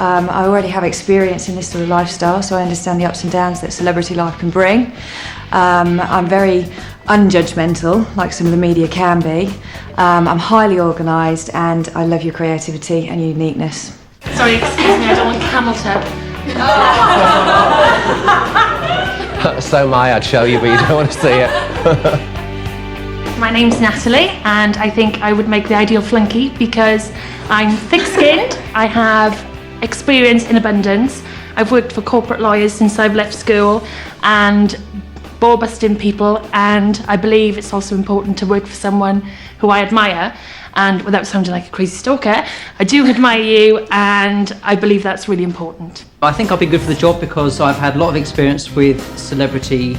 I already have experience in this sort of lifestyle, so I understand the ups and downs that celebrity life can bring. I'm very unjudgmental, like some of the media can be. I'm highly organised, and I love your creativity and uniqueness. Sorry, excuse me, I don't want camel toe. So am I, I'd show you, but you don't want to see it. My name's Natalie, and I think I would make the ideal flunky because I'm thick-skinned, I have experience in abundance, I've worked for corporate lawyers since I've left school, and ball-busting people, and I believe it's also important to work for someone who I admire. And without sounding like a crazy stalker, I do admire you, and I believe that's really important. I think I'll be good for the job because I've had a lot of experience with celebrity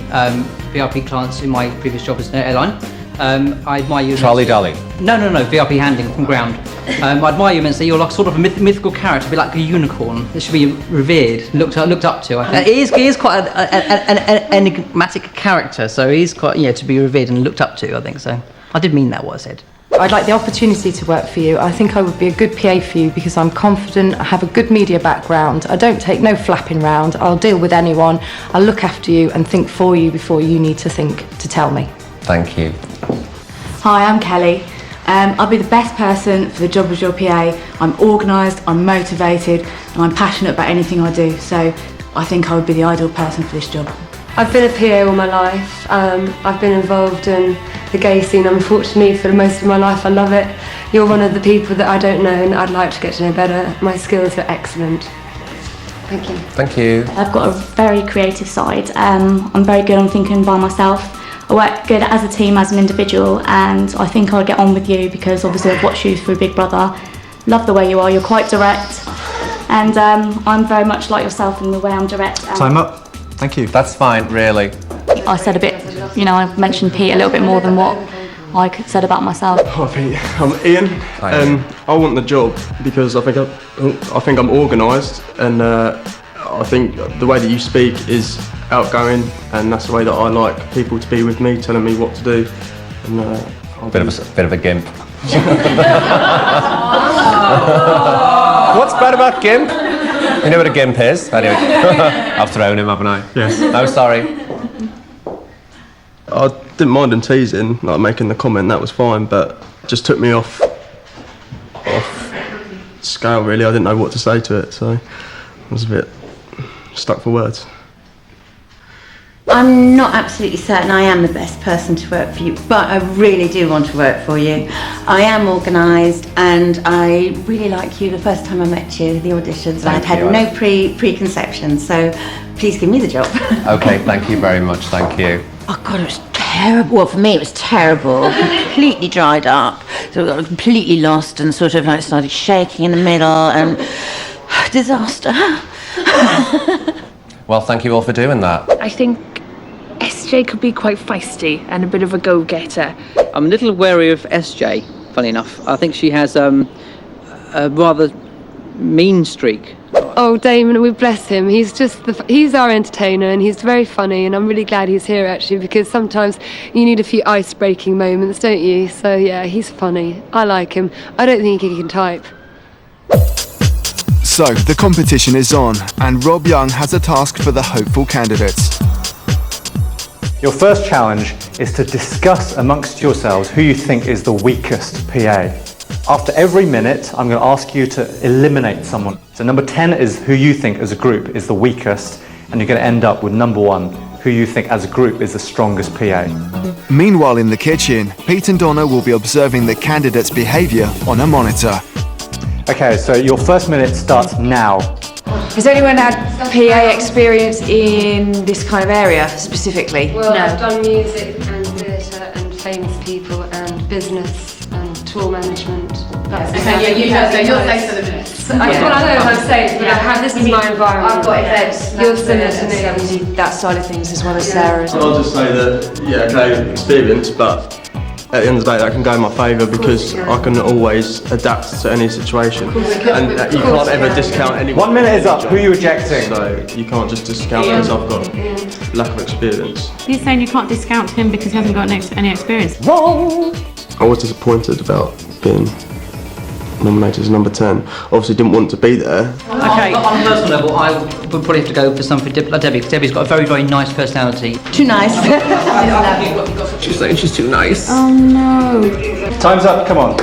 VIP clients in my previous job as an airline. I admire you. Trolley dolly? No, VIP handling from ground. I admire you immensely. You're like sort of a mythical character, a bit like a unicorn. It should be revered, looked up to. He is quite an enigmatic character, so he's quite to be revered and looked up to. I think so. I did mean that what I said. I'd like the opportunity to work for you. I think I would be a good PA for you because I'm confident, I have a good media background, I don't take no flapping round, I'll deal with anyone, I'll look after you and think for you before you need to think to tell me. Thank you. Hi, I'm Kelly. I'll be the best person for the job as your PA. I'm organised, I'm motivated, and I'm passionate about anything I do, so I think I would be the ideal person for this job. I've been a PA all my life. I've been involved in the gay scene, unfortunately, for most of my life. I love it. You're one of the people that I don't know and I'd like to get to know better. My skills are excellent. Thank you. Thank you. I've got a very creative side. I'm very good on thinking by myself. I work good as a team, as an individual, and I think I'll get on with you because obviously I've watched you through Big Brother. Love the way you are, you're quite direct, and I'm very much like yourself in the way I'm direct. Time up. Thank you. That's fine, really. I said a bit, I mentioned Pete a little bit more than what I said about myself. Hi Pete, I'm Ian. I want the job because I think I'm organised, and I think the way that you speak is outgoing, and that's the way that I like people to be with me, telling me what to do. And bit of a gimp. What's bad about gimp? You know what a gimp is? Anyway, I've thrown him, haven't I? Yes. No, sorry. I didn't mind him teasing, like making the comment, that was fine, but it just took me off scale really. I didn't know what to say to it, so I was a bit stuck for words. I'm not absolutely certain I am the best person to work for you, but I really do want to work for you. I am organised, and I really like you the first time I met you, the auditions. I'd had no preconceptions, so please give me the job. Okay, thank you very much, thank you. Oh God, it was terrible. Well, for me it was terrible. Completely dried up, so I got completely lost and sort of like started shaking in the middle, and disaster. Well, thank you all for doing that. I think SJ could be quite feisty and a bit of a go-getter. I'm a little wary of SJ, funny enough. I think she has a rather mean streak. Oh, Damon, we bless him. He's he's our entertainer and he's very funny, and I'm really glad he's here actually because sometimes you need a few ice-breaking moments, don't you? So yeah, he's funny. I like him. I don't think he can type. So, the competition is on, and Rob Young has a task for the hopeful candidates. Your first challenge is to discuss amongst yourselves who you think is the weakest PA. After every minute, I'm going to ask you to eliminate someone. So number 10 is who you think as a group is the weakest, and you're going to end up with number 1, who you think as a group is the strongest PA. Meanwhile in the kitchen, Pete and Donna will be observing the candidates' behaviour on a monitor. Okay, so your first minute starts now. Has anyone had PA experience in this kind of area specifically? Well, I've done music and theatre and famous people and business and tour management. That's you'll say for the minutes. Well, I don't know how to say it, but this is my environment. I've got events. You're similar to me. That side of things as well as Sarah's. I'll just say that, experience, but at the end of the day that can go in my favour because I can always adapt to any situation. And you can't ever discount anyone. 1 minute is up. Who are you rejecting? So you can't just discount because I've got lack of experience. He's saying you can't discount him because he hasn't got any experience. Wrong! I was disappointed about being nominated as number 10. Obviously didn't want to be there. Okay. On a personal level, I would probably have to go for something like Debbie, because Debbie's got a very, very nice personality. Too nice. She's saying she's too nice. Oh no. Time's up, come on.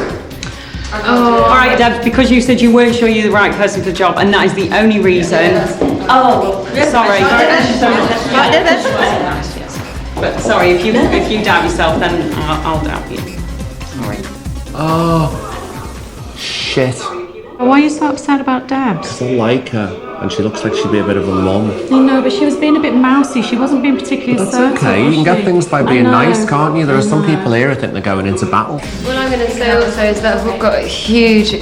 Oh. All right, Deb, because you said you weren't sure you're the right person for the job, and that is the only reason. Oh, sorry. Right, no, that's But sorry, if you doubt yourself, then I'll doubt you. Sorry. Oh, shit. Why are you so upset about Debs? Because I like her, and she looks like she'd be a bit of a mum. You know, but she was being a bit mousy. She wasn't being particularly assertive. That's okay, you can get things by being nice, can't you? There are some people here who think they're going into battle. What I'm going to say also is that I've got a huge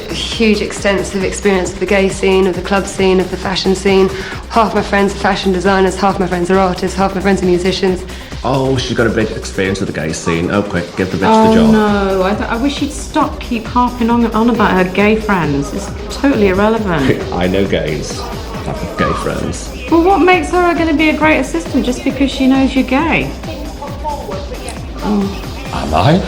extensive experience of the gay scene, of the club scene, of the fashion scene. Half my friends are fashion designers, half my friends are artists, half my friends are musicians. Oh, she's got a big experience of the gay scene. Oh, quick, give the bitch Oh the job. no, I wish she'd keep harping on about her gay friends. It's totally irrelevant. I know gays. I've got gay friends. Well, what makes her going to be a great assistant just because she knows you're gay? Am I?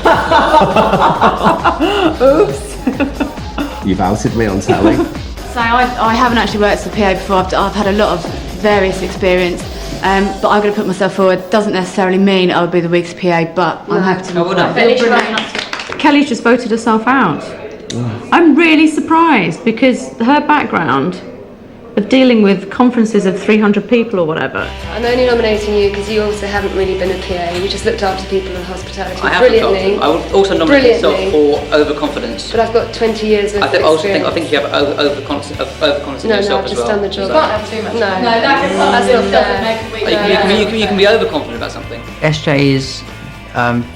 Oops. You've outed me on telly. So I haven't actually worked as a PA before. I've had a lot of various experience, but I'm going to put myself forward. Doesn't necessarily mean I'll be the week's PA, but I'm happy to. Kelly's just voted herself out. I'm really surprised because her background of dealing with conferences of 300 people or whatever. I'm only nominating you because you also haven't really been a PA. You just looked after people in hospitality I have brilliantly. I would also nominate myself for overconfidence. But I've got 20 years of experience. I think you have overconfidence in No, yourself I've as just well. done the job. So- You can't have too much. No, that's not fair. You can be overconfident about something. SJ is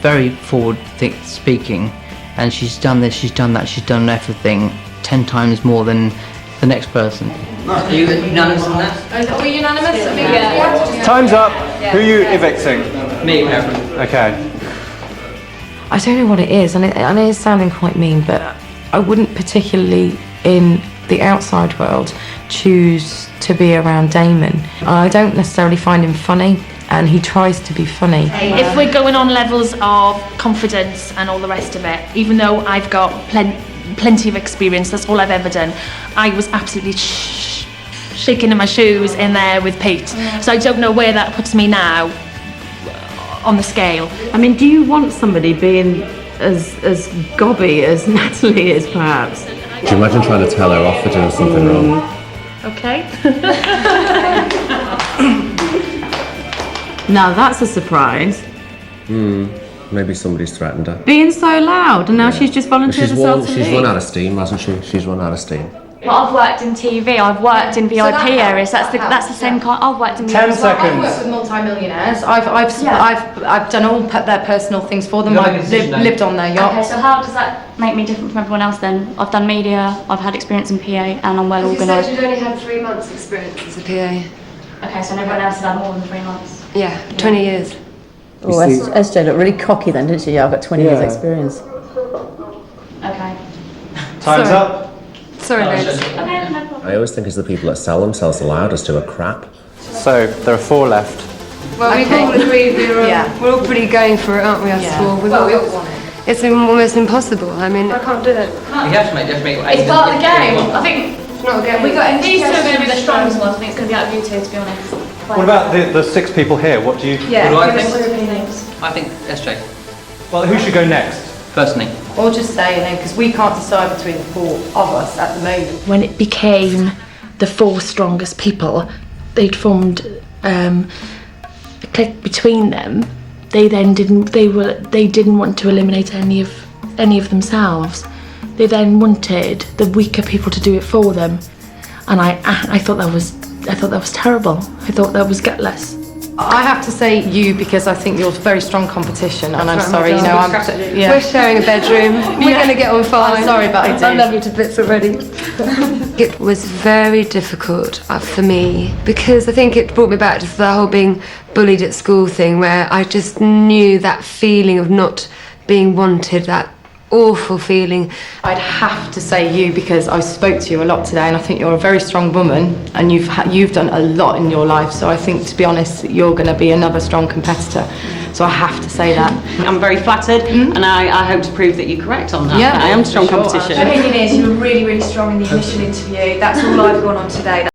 very forward speaking, and she's done this, she's done that, she's done everything 10 times more than the next person. Are you unanimous on that? Are we unanimous? Yeah. Time's up. Who are you evicting? Me, Karen. Okay. I don't know what it is, and I know it's sounding quite mean, but I wouldn't particularly, in the outside world, choose to be around Damon. I don't necessarily find him funny, and he tries to be funny. If we're going on levels of confidence and all the rest of it, even though I've got plenty of experience, that's all I've ever done, I was absolutely shaking in my shoes in there with Pete. So I don't know where that puts me now on the scale. I mean, do you want somebody being as gobby as Natalie is, perhaps? Do you imagine trying to tell her off for doing something wrong? Okay. Now that's a surprise. Maybe somebody's threatened her. Being so loud, and now she's just volunteered herself to She's leave. run out of steam, hasn't she? She's run out of steam. But I've worked in TV, I've worked in VIP areas. That's the same kind. I've worked in. 10 seconds. I've worked with multi-millionaires. I've done all their personal things for them. I've lived on their yachts. Okay, so how does that make me different from everyone else then? I've done media, I've had experience in PA, and I'm well organised. You said you'd only had 3 months experience as a PA. Okay, so everyone else has had more than 3 months. Yeah, 20 years. Oh, SJ looked really cocky then, didn't she? Yeah, I've got 20 years experience. Okay. Time's up. Sorry, Vince. Okay, no problem. I always think it's the people that sell themselves the loudest who are crap. So, there are 4 left. Well, we've all agreed we're all pretty going for it, aren't we, us four? We all want it. It's almost impossible. I mean, I can't do it. You have to make It's part of the game. I think It's not a game. these two are going to be the strongest ones. I think it's going to be out of you two, to be honest. What about the 6 people here? What do you... Yeah, What do I give us think? 3 names. I think SJ, Well, who should go next? personally. Or just say your name, because we can't decide between the 4 of us at the moment. When it became the 4 strongest people, they'd formed a clique between them. They then didn't want to eliminate any of themselves. They then wanted the weaker people to do it for them, and I thought that was terrible. I thought that was gutless. I have to say you because I think you're very strong competition, and I'm sorry, you know, We're sharing a bedroom. We're going to get on fine. I'm sorry, but I love you to bits already. It was very difficult for me because I think it brought me back to the whole being bullied at school thing, where I just knew that feeling of not being wanted, that awful feeling. I'd have to say you because I spoke to you a lot today, and I think you're a very strong woman, and you've done a lot in your life. So I think, to be honest, you're going to be another strong competitor. So I have to say that. I'm very flattered, and I hope to prove that you're correct on that. Yeah, I am strong competition. The opinion is you were really, really strong in the initial interview. That's all I've gone on today.